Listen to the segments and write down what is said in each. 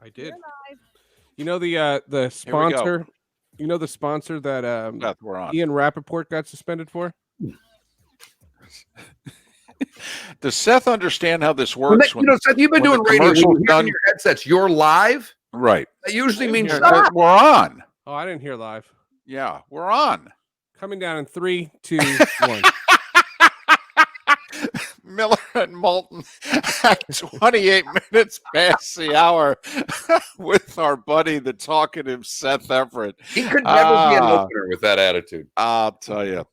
I did. live. You know the Here we go. sponsor. You know the sponsor that Beth, we're on. Ian Rappaport got suspended for. Does Seth understand how this works? Seth, you've been when doing the radio. When commercial's you hear done- in your headsets, you're live. Right. That usually means Yeah, shut up. we're on. Oh, I didn't hear live. Yeah, we're on. Coming down in 3, 2, 1. Miller and Moulton at 28 minutes past the hour with our buddy, the talkative Seth Everett. He could never be an opener with that attitude. I'll tell you.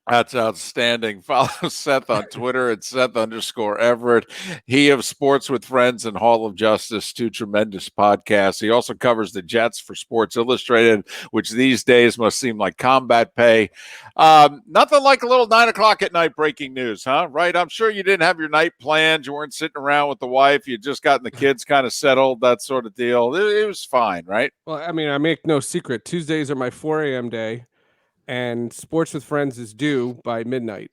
That's outstanding. Follow Seth on Twitter at Seth_Everett. He of Sports with Friends and Hall of Justice, 2 tremendous podcasts. He also covers the Jets for Sports Illustrated, which these days must seem like combat pay. Nothing like a little 9 o'clock at night breaking news, huh? Right? I'm sure you didn't have your night planned. You weren't sitting around with the wife. You just gotten the kids kind of settled, that sort of deal. It was fine, right? Well, I mean, I make no secret. Tuesdays are my 4 a.m. day, and Sports with Friends is due by midnight.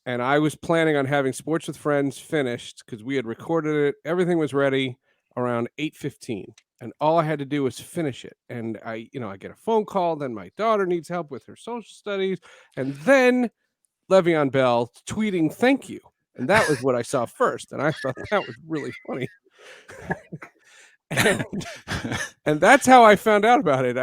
And I was planning on having Sports with Friends finished because we had recorded it. Everything was ready around 8:15, and all I had to do was finish it. And I get a phone call. Then my daughter needs help with her social studies, and then Le'Veon Bell tweeting "Thank you," and that was what I saw first. And I thought that was really funny. And that's how I found out about it.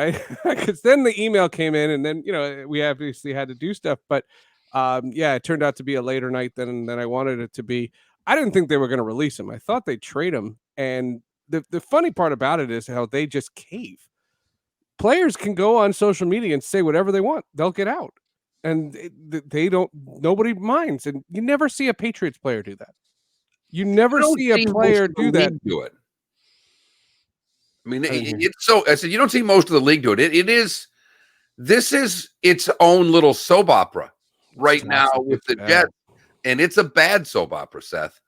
Because then the email came in, and then we obviously had to do stuff. But it turned out to be a later night than I wanted it to be. I didn't think they were going to release him. I thought they'd trade him. And the funny part about it is how they just cave. Players can go on social media and say whatever they want. They'll get out, and they don't. Nobody minds. And you never see a Patriots player do that. You never see a player do that. Do it. I mean, it's so. I said you don't see most of the league do it. This is its own little soap opera right now with the Jets, and it's a bad soap opera, Seth.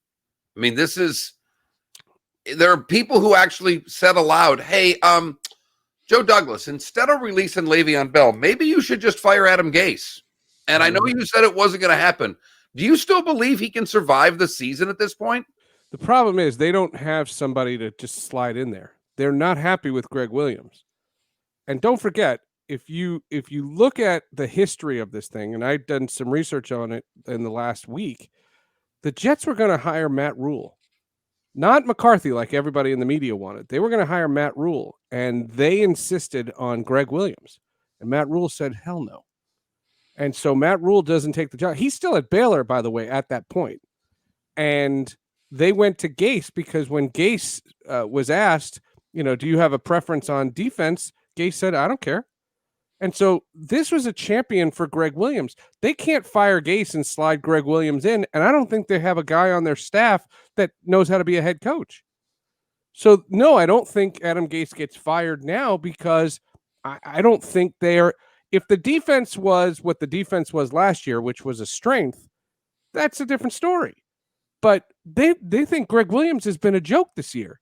I mean, there are people who actually said aloud, "Hey, Joe Douglas, instead of releasing Le'Veon Bell, maybe you should just fire Adam Gase." And I know you said it wasn't going to happen. Do you still believe he can survive the season at this point? The problem is they don't have somebody to just slide in there. They're not happy with Greg Williams. And don't forget, if you look at the history of this thing, and I've done some research on it in the last week, the Jets were going to hire Matt Rule, not McCarthy like everybody in the media wanted. They were going to hire Matt Rule, and they insisted on Greg Williams. And Matt Rule said, hell no. And so Matt Rule doesn't take the job. He's still at Baylor, by the way, at that point. And they went to Gase because when Gase was asked, do you have a preference on defense? Gase said, I don't care. And so this was a champion for Greg Williams. They can't fire Gase and slide Greg Williams in. And I don't think they have a guy on their staff that knows how to be a head coach. So, no, I don't think Adam Gase gets fired now because I don't think they're – if the defense was what the defense was last year, which was a strength, that's a different story. But they think Greg Williams has been a joke this year,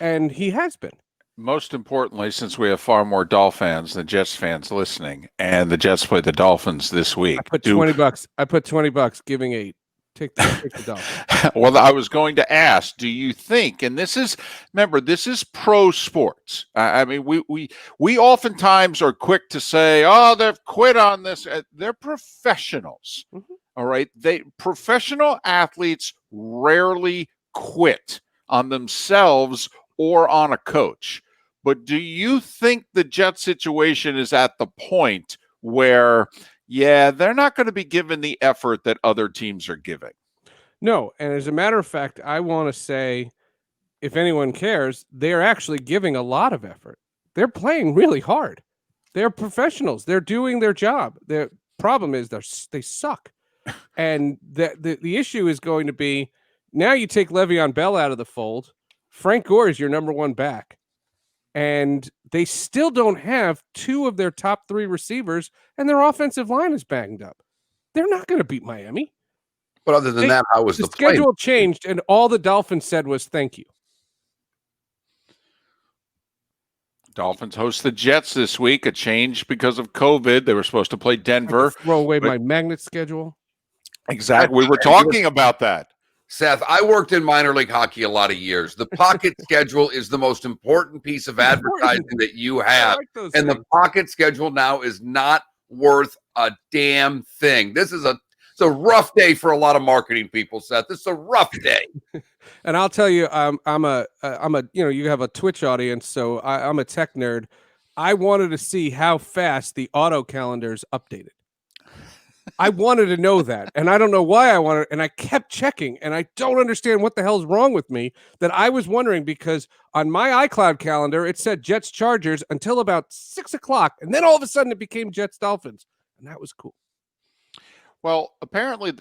and he has been. Most importantly, since we have far more Dolphins than Jets fans listening, and the Jets play the Dolphins this week. I put $20. I put $20, giving 8. Take the Dolphins. Well, I was going to ask, do you think, and this is pro sports. I mean, we oftentimes are quick to say, oh, they've quit on this. They're professionals. Mm-hmm. All right. Professional athletes rarely quit on themselves or on a coach. But do you think the Jet situation is at the point where, they're not going to be given the effort that other teams are giving? No. And as a matter of fact, I want to say, if anyone cares, they're actually giving a lot of effort. They're playing really hard. They're professionals. They're doing their job. The problem is they suck. And the issue is going to be, now you take Le'Veon Bell out of the fold. Frank Gore is your number one back. And they still don't have 2 of their top 3 receivers, and their offensive line is banged up. They're not going to beat Miami. But other than that, how was the schedule changed, and all the Dolphins said was thank you. Dolphins host the Jets this week, a change because of COVID. They were supposed to play Denver. Throw away my magnet schedule. Exactly. We were talking about that. Seth, I worked in minor league hockey a lot of years. The pocket schedule is the most important piece of advertising that you have. like those And things. the pocket schedule now is not worth a damn thing. It's a rough day for a lot of marketing people, Seth. It's a rough day. And I'll tell you, I'm a you have a Twitch audience, so I'm a tech nerd. I wanted to see how fast the auto calendars updated. I wanted to know that, and I don't know why I wanted, and I kept checking, and I don't understand what the hell's wrong with me that I was wondering, because on my iCloud calendar it said Jets Chargers until about 6 o'clock, and then all of a sudden it became Jets Dolphins, and that was cool. Well, apparently,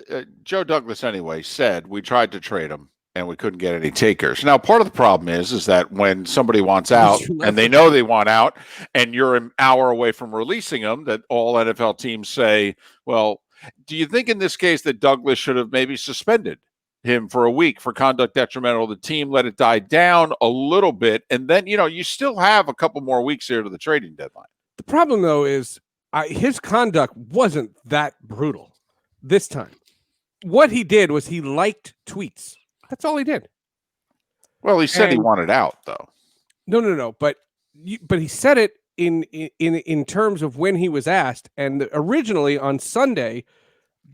Joe Douglas anyway said we tried to trade him and we couldn't get any takers. Now, part of the problem is that when somebody wants out and they know they want out, and you're an hour away from releasing them, that all NFL teams say, well, do you think in this case that Douglas should have maybe suspended him for a week for conduct detrimental to the team, let it die down a little bit, and then, you still have a couple more weeks here to the trading deadline? The problem, though, is his conduct wasn't that brutal this time. What he did was he liked tweets. That's all he did. Well, he said he wanted out, though. No. But he said it in terms of when he was asked. And originally on Sunday,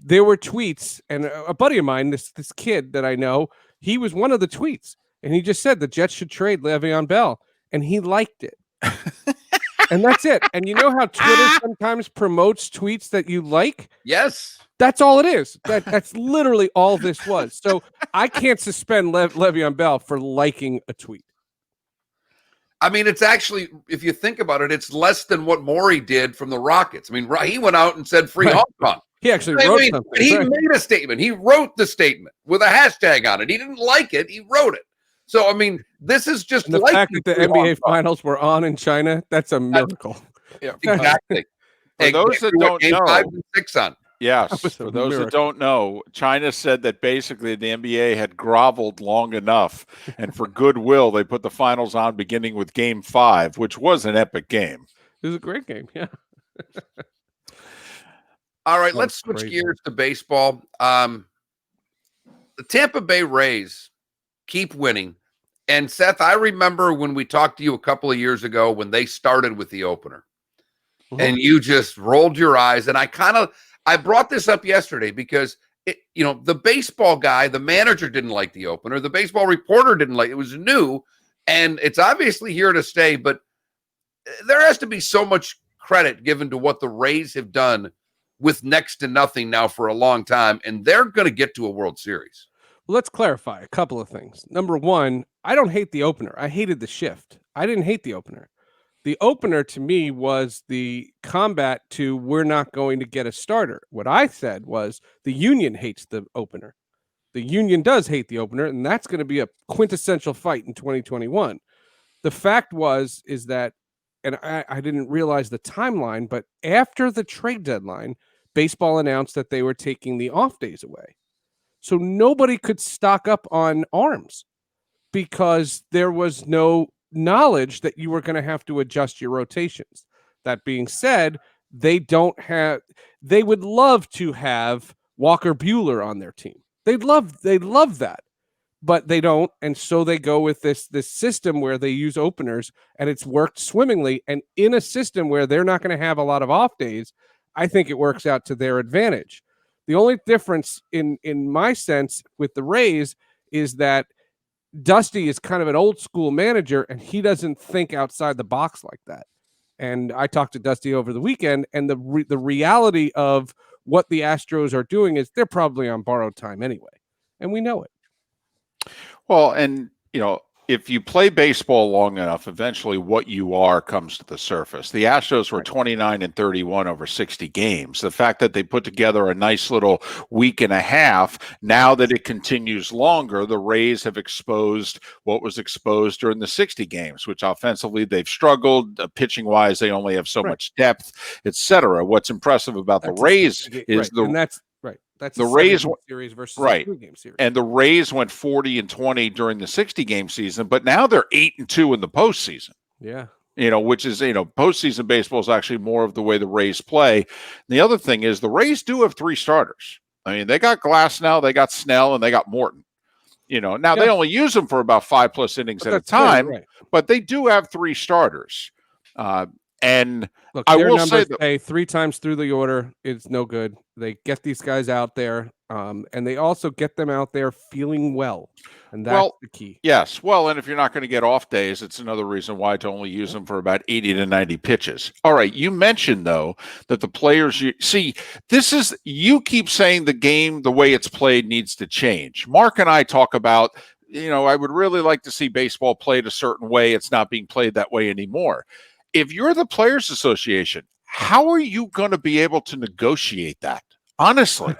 there were tweets, and a buddy of mine, this kid that I know, he was one of the tweets, and he just said the Jets should trade Le'Veon Bell, and he liked it. And that's it. And you know how Twitter sometimes promotes tweets that you like? Yes. That's all it is. That's literally all this was. So I can't suspend Le'Veon Bell for liking a tweet. I mean, it's actually, if you think about it, it's less than what Maury did from the Rockets. I mean, he went out and said free Hong Kong. He actually wrote something. He made a statement. He wrote the statement with a hashtag on it. He didn't like it. He wrote it. So, I mean, this is just and the fact that the NBA finals were on in China, that's a miracle. Yeah, exactly. For those that don't know, 5 and 6 on. Yes, for those that don't know, China said that basically the NBA had groveled long enough, and for goodwill, they put the finals on beginning with Game 5, which was an epic game. It was a great game, yeah. All right, let's switch gears to baseball. The Tampa Bay Rays keep winning. And Seth, I remember when we talked to you a couple of years ago when they started with the opener, and you just rolled your eyes. And I brought this up yesterday because the baseball guy, the manager didn't like the opener. The baseball reporter didn't like it. It was new, and it's obviously here to stay. But there has to be so much credit given to what the Rays have done with next to nothing now for a long time, and they're going to get to a World Series. Well, let's clarify a couple of things. Number one, I don't hate the opener. I hated the shift. I didn't hate the opener. The opener to me was the combat to we're not going to get a starter. What I said was the union hates the opener. The union does hate the opener, and that's going to be a quintessential fight in 2021. The fact is that, and I didn't realize the timeline, but after the trade deadline, baseball announced that they were taking the off days away. So nobody could stock up on arms because there was no knowledge that you were going to have to adjust your rotations. That being said, they would love to have Walker Buehler on their team. They'd love that, but they don't. And so they go with this system where they use openers, and it's worked swimmingly. And in a system where they're not going to have a lot of off days, I think it works out to their advantage. The only difference in my sense with the Rays is that Dusty is kind of an old school manager, and he doesn't think outside the box like that. And I talked to Dusty over the weekend, and the reality of what the Astros are doing is they're probably on borrowed time anyway, and we know it. Well, and if you play baseball long enough, eventually what you are comes to the surface. The Astros were 29-31 over 60 games. The fact that they put together a nice little week and a half, now that it continues longer, the Rays have exposed what was exposed during the 60 games, which offensively they've struggled. Pitching-wise, they only have so much depth, etc. What's impressive about the Rays is That's the Rays series versus a 2-game series. And the Rays went 40-20 during the 60-game season, but now they're 8-2 in the postseason. Yeah. Which is, postseason baseball is actually more of the way the Rays play. And the other thing is the Rays do have 3 starters. I mean, they got Glasnow, they got Snell, and they got Morton. Now they only use them for about 5+ innings at a time, right. but they do have 3 starters. And look, I their will numbers say say 3 times through the order is no good. They get these guys out there, and they also get them out there feeling well, and that's the key. Yes. Well, and if you're not going to get off days, it's another reason why to only use them for about 80 to 90 pitches. All right. You mentioned, though, that the players you keep saying the game, the way it's played, needs to change. Mark and I talk about, I would really like to see baseball played a certain way. It's not being played that way anymore. If you're the Players Association, how are you going to be able to negotiate that? Honestly,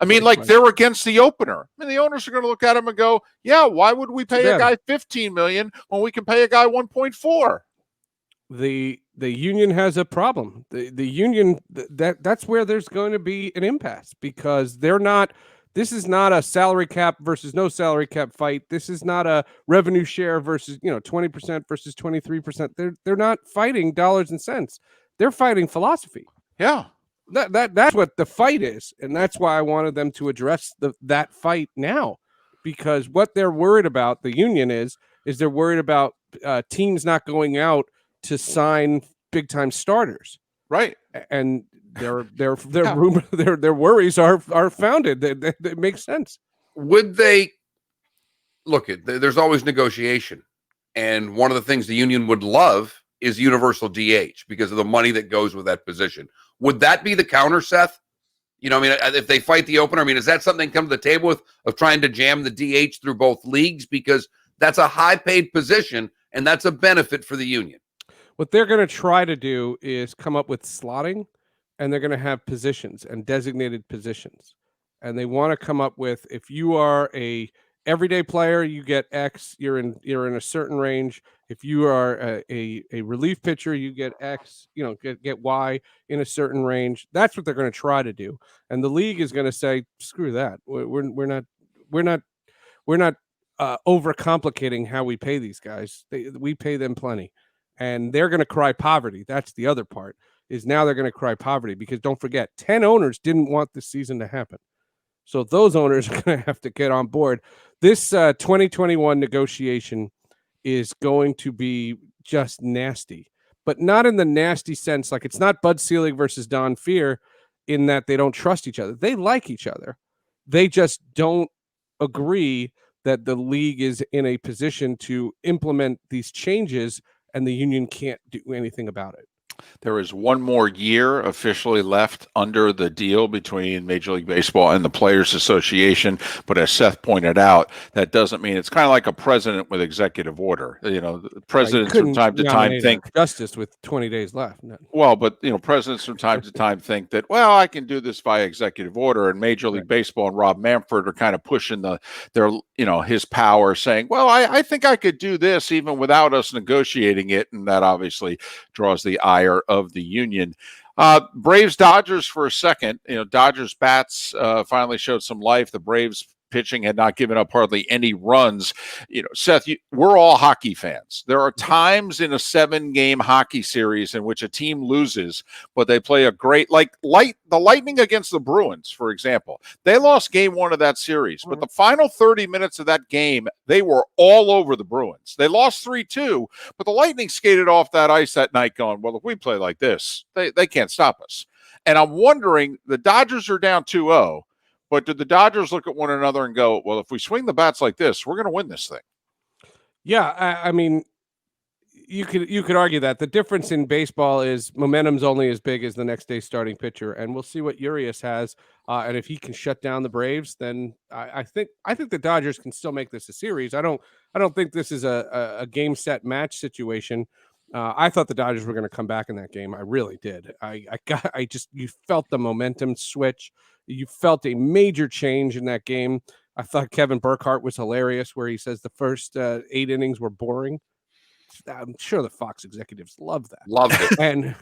I mean, like they're against the opener. I mean, the owners are going to look at them and go, "Yeah, why would we pay a guy $15 million when we can pay a guy $1.4?" The union has a problem. The union that's where there's going to be an impasse because they're not. This is not a salary cap versus no salary cap fight. This is not a revenue share versus 20% versus 23%. They're not fighting dollars and cents. They're fighting philosophy. Yeah. That's what the fight is, and that's why I wanted them to address that fight now, because what they're worried about, the union is they're worried about teams not going out to sign big time starters, right? And their worries are founded. That makes sense. Would they look at? There's always negotiation, and one of the things the union would love is universal DH because of the money that goes with that position. Would that be the counter, Seth? If they fight the opener, is that something come to the table with of trying to jam the DH through both leagues? Because that's a high paid position and that's a benefit for the union. What they're going to try to do is come up with slotting, and they're going to have positions and designated positions. And they want to come up with, if you are a everyday player, you get X, you're in a certain range. If you are a relief pitcher, you get X, get Y in a certain range. That's what they're going to try to do. And the league is going to say, screw that. We're not overcomplicating how we pay these guys. We pay them plenty. And they're going to cry poverty. That's the other part, is now they're going to cry poverty because don't forget, 10 owners didn't want this season to happen. So those owners are going to have to get on board. This 2021 negotiation is going to be just nasty, but not in the nasty sense. Like, it's not Bud Selig versus Don Fehr in that they don't trust each other. They like each other. They just don't agree that the league is in a position to implement these changes and the union can't do anything about it. There is one more year officially left under the deal between Major League Baseball and the Players Association. But as Seth pointed out, that doesn't mean it's kind of like a president with executive order. The presidents from time to time think justice with 20 days left. No. Well, but presidents from time to time think that, well, I can do this via executive order, and Major League Baseball and Rob Manfred are kind of pushing his power, saying, well, I think I could do this even without us negotiating it, and that obviously draws the ire of the union. Braves Dodgers for a second. Dodgers bats finally showed some life. The Braves pitching had not given up hardly any runs. Seth, we're all hockey fans. There are times in a 7-game hockey series in which a team loses, but they play a great, the Lightning against the Bruins, for example. They lost game 1 of that series, but the final 30 minutes of that game, they were all over the Bruins. They lost 3-2, but the Lightning skated off that ice that night going, well, if we play like this, they can't stop us. And I'm wondering, the Dodgers are down 2-0, but did the Dodgers look at one another and go, well, if we swing the bats like this, we're going to win this thing? Yeah, I mean, you could argue that. The difference in baseball is momentum's only as big as the next day's starting pitcher, and we'll see what Urias has. And if he can shut down the Braves, then I think the Dodgers can still make this a series. I don't think this is a game set match situation. I thought the Dodgers were going to come back in that game. I really did. You felt the momentum switch. You felt a major change in that game. I thought Kevin Burkhardt was hilarious, where he says the first 8 innings were boring. I'm sure the Fox executives love that. Loved it.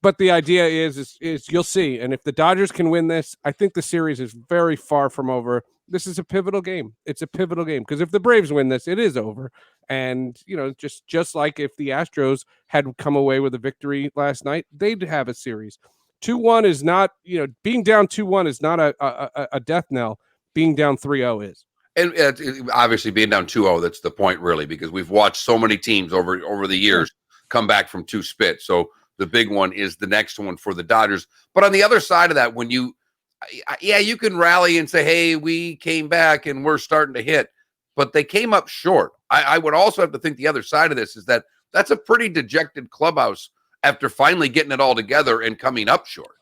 But the idea is you'll see. And if the Dodgers can win this, I think the series is very far from over. This is a pivotal game. It's a pivotal game because if the Braves win this, it is over. And, just like if the Astros had come away with a victory last night, they'd have a series. 2-1 is not, being down 2-1 is not a death knell. Being down 3-0 is. And obviously being down 2-0, that's the point really, because we've watched so many teams over the years come back from 2 spits. So the big one is the next one for the Dodgers. But on the other side of that, when you can rally and say, hey, we came back and we're starting to hit, but they came up short. I would also have to think the other side of this is that's a pretty dejected clubhouse after finally getting it all together and coming up short.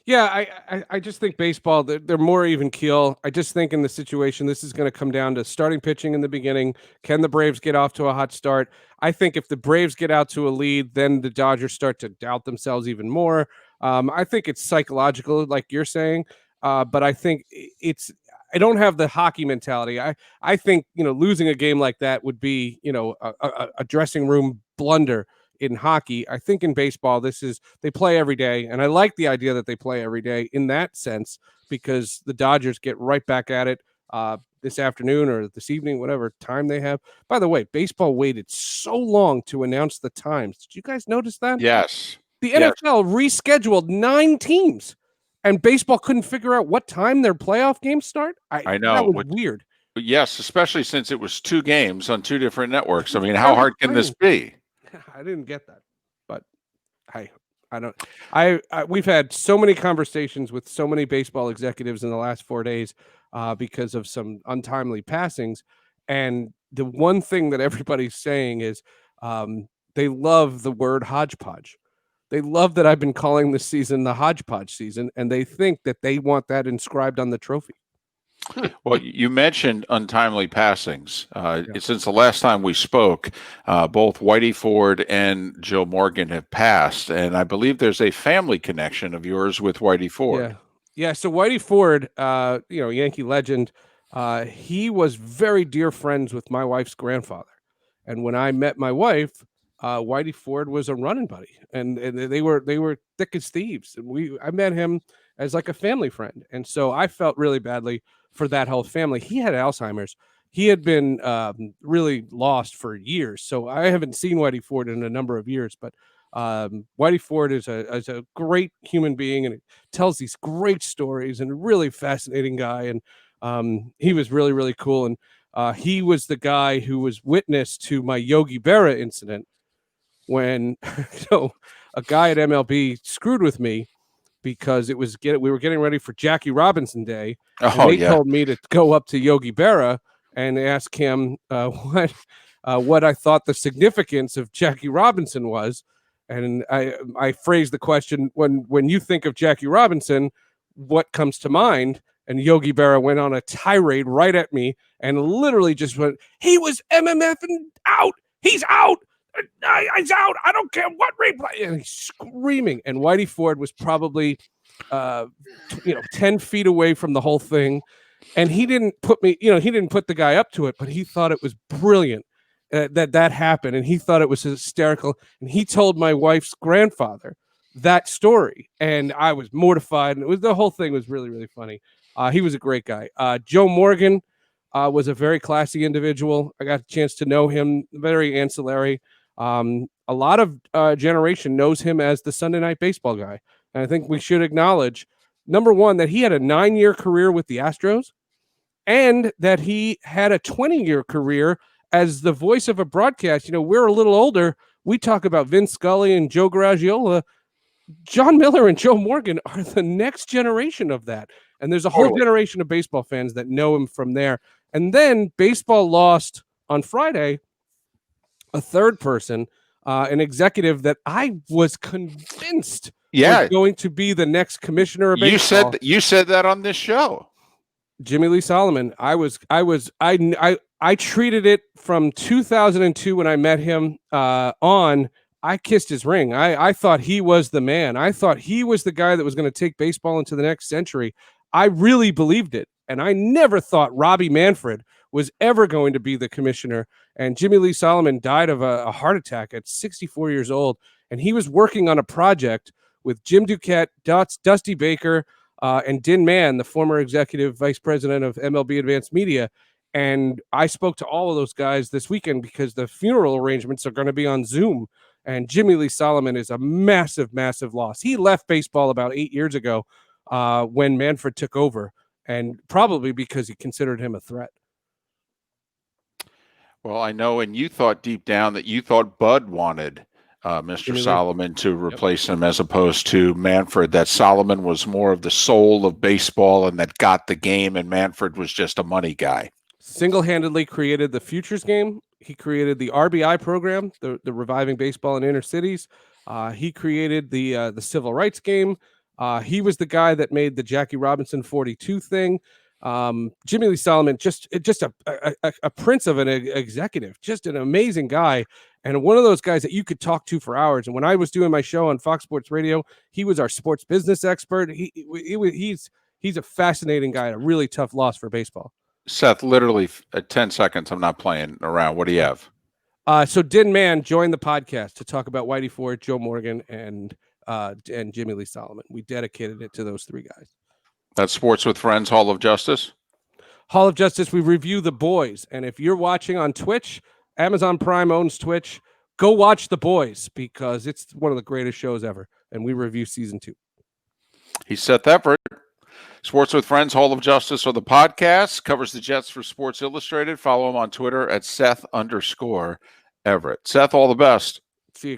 Yeah, I just think baseball, they're more even keel. I just think in the situation, this is going to come down to starting pitching in the beginning. Can the Braves get off to a hot start? I think if the Braves get out to a lead, then the Dodgers start to doubt themselves even more. I think it's psychological, like you're saying, but I think I don't have the hockey mentality. I think, losing a game like that would be, a dressing room blunder. In hockey, I think in baseball, they play every day. And I like the idea that they play every day in that sense, because the Dodgers get right back at it this afternoon or this evening, whatever time they have. By the way, baseball waited so long to announce the times. Did you guys notice that? Yes. The NFL rescheduled 9 teams and baseball couldn't figure out what time their playoff games start. I know. That was weird. Yes, especially since it was 2 games on 2 different networks. I mean, how hard can this be? I didn't get that, but we've had so many conversations with so many baseball executives in the last 4 days because of some untimely passings. And the one thing that everybody's saying is they love the word hodgepodge. They love that I've been calling this season the hodgepodge season, and they think that they want that inscribed on the trophy. Well, you mentioned untimely passings. Since the last time we spoke, both Whitey Ford and Joe Morgan have passed, and I believe there's a family connection of yours with Whitey Ford. Yeah. So Whitey Ford, Yankee legend, he was very dear friends with my wife's grandfather, and when I met my wife, Whitey Ford was a running buddy, and they were thick as thieves. And I met him as like a family friend, and so I felt really badly for that whole family. He had Alzheimer's. He had been really lost for years. So I haven't seen Whitey Ford in a number of years, but Whitey Ford is a great human being and tells these great stories and a really fascinating guy. And he was really, really cool. And he was the guy who was witness to my Yogi Berra incident when a guy at MLB screwed with me because we were getting ready for Jackie Robinson Day. And they told me to go up to Yogi Berra and ask him what I thought the significance of Jackie Robinson was. And I phrased the question, when you think of Jackie Robinson, what comes to mind? And Yogi Berra went on a tirade right at me and literally just went, he was MMFing out. He's out. He's out. I don't care what replay. And he's screaming. And Whitey Ford was probably 10 feet away from the whole thing. And he didn't put the guy up to it, but he thought it was brilliant that happened. And he thought it was hysterical. And he told my wife's grandfather that story. And I was mortified. And the whole thing was really, really funny. He was a great guy. Joe Morgan was a very classy individual. I got a chance to know him, very ancillary. A lot of generation knows him as the Sunday Night Baseball guy. And I think we should acknowledge, number one, that he had a 9-year career with the Astros and that he had a 20-year career as the voice of a broadcast. We're a little older. We talk about Vince Scully and Joe Garagiola. John Miller and Joe Morgan are the next generation of that. And there's a whole generation of baseball fans that know him from there. And then baseball lost on Friday a third person, an executive that I was convinced was going to be the next commissioner of baseball. You said that on this show. Jimmy Lee Solomon. I treated it from 2002 when I met him on. I kissed his ring. I thought he was the man. I thought he was the guy that was going to take baseball into the next century. I really believed it. And I never thought Robbie Manfred was ever going to be the commissioner. And Jimmy Lee Solomon died of a heart attack at 64 years old. And he was working on a project with Jim Duquette, Dusty Baker, and Din Mann, the former executive vice president of MLB Advanced Media. And I spoke to all of those guys this weekend because the funeral arrangements are going to be on Zoom. And Jimmy Lee Solomon is a massive, massive loss. He left baseball about 8 years ago when Manfred took over, and probably because he considered him a threat. Well, I know, and you thought deep down that you thought Bud wanted Mr. Solomon to replace him as opposed to Manfred, that Solomon was more of the soul of baseball and that got the game, and Manfred was just a money guy. Single-handedly created the Futures game. He created the RBI program, the Reviving Baseball in Inner Cities. He created the Civil Rights game. He was the guy that made the Jackie Robinson 42 thing. Jimmy Lee Solomon, just a prince of an executive, just an amazing guy, and one of those guys that you could talk to for hours. And when I was doing my show on Fox Sports Radio, he was our sports business expert. He's a fascinating guy, a really tough loss for baseball. Seth, literally 10 seconds. I'm not playing around. What do you have? So Din Mann joined the podcast to talk about Whitey Ford, Joe Morgan, and Jimmy Lee Solomon. We dedicated it to those three guys. That's Sports with Friends, Hall of Justice. Hall of Justice, we review The Boys. And if you're watching on Twitch, Amazon Prime owns Twitch, go watch The Boys because it's one of the greatest shows ever. And we review season 2. He's Seth Everett. Sports with Friends, Hall of Justice are the podcast. Covers the Jets for Sports Illustrated. Follow him on Twitter at Seth_Everett. Seth, all the best. See you guys.